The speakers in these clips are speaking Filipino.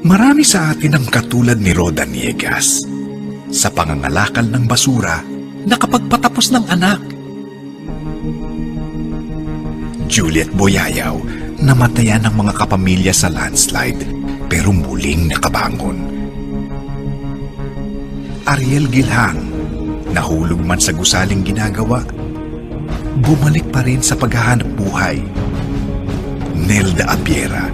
Marami sa atin ang katulad ni Roda Niegas. Sa pangangalakal ng basura, nakapagpatapos ng anak. Juliet Boyayaw, namatayan ng mga kapamilya sa landslide, pero muling nakabangon. Ariel Gilhang, nahulog man sa gusaling ginagawa, bumalik pa rin sa paghahanap buhay. Nelda Abiera,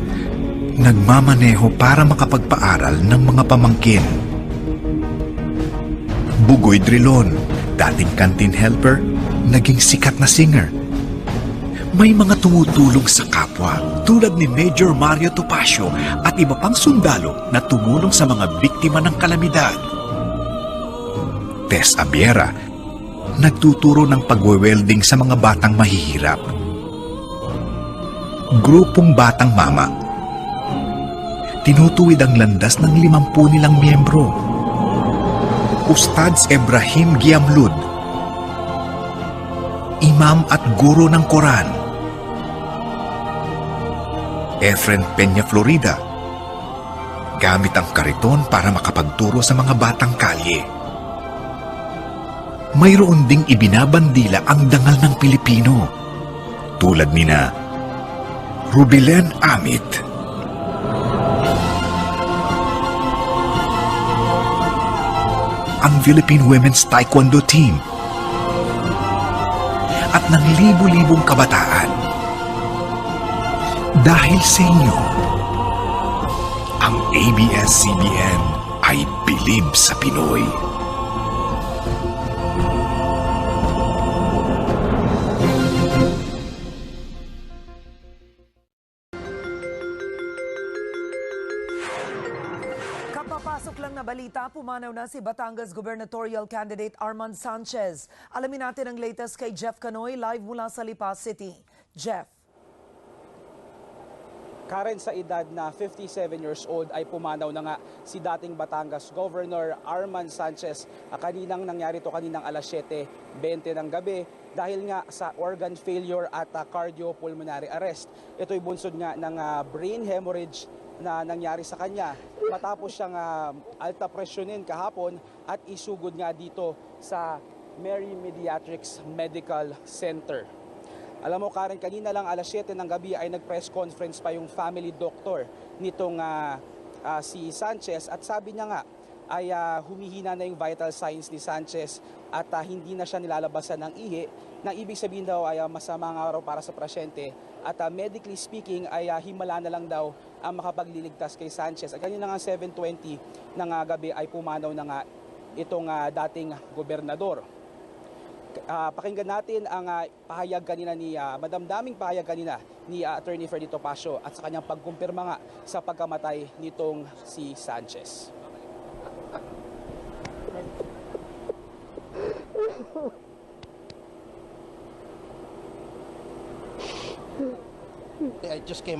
nagmamaneho para makapagpaaral ng mga pamangkin. Bugoy Drilon, dating canteen helper, naging sikat na singer. May mga tumutulong sa kapwa tulad ni Major Mario Topacio at iba pang sundalo na tumulong sa mga biktima ng kalamidad. Tess Abiera, nagtuturo ng pagwe-welding sa mga batang mahihirap. Grupong Batang Mama, tinutuwid ang landas ng 50 nilang miyembro. Ustads Ibrahim Giamlud, imam at guro ng Quran. Efren Peña Florida, gamit ang kariton para makapagturo sa mga batang kalye. Mayroon ding ibinabandila ang dangal ng Pilipino, tulad nina Rubilen Amit, ang Philippine Women's Taekwondo Team, at ng libu-libong kabataan. Dahil sa inyo, ang ABS-CBN ay bilib sa Pinoy. Kapapasok lang na balita, pumanaw na si Batangas gubernatorial candidate Arman Sanchez. Alamin natin ang latest kay Jeff Canoy, live mula sa Lipa City. Jeff. Karen, sa edad na 57 years old ay pumanaw na nga si dating Batangas Governor Arman Sanchez. Kaninang nangyari to kaninang alas 7:20 ng gabi dahil nga sa organ failure at cardiopulmonary arrest. Ito'y bunsod nga ng brain hemorrhage na nangyari sa kanya matapos siyang alta presyonin kahapon at isugod nga dito sa Mary Mediatrix Medical Center. Alam mo Karen, kanina lang alas 7 ng gabi ay nag-press conference pa yung family doctor nitong si Sanchez at sabi niya nga ay humihina na yung vital signs ni Sanchez at hindi na siya nilalabasan ng ihi. Nang ibig sabihin daw ay masama nga raw para sa pasyente at medically speaking ay himala na lang daw ang makapagliligtas kay Sanchez. At kanina nga 7:20 ng gabi ay pumanaw na nga itong dating gobernador. Pakinggan natin ang pahayag kanina ni madamdaming pahayag kanina ni Attorney Freddy Topacio at sa kanyang pagkumpirma nga sa pagkamatay nitong si Sanchez. I just came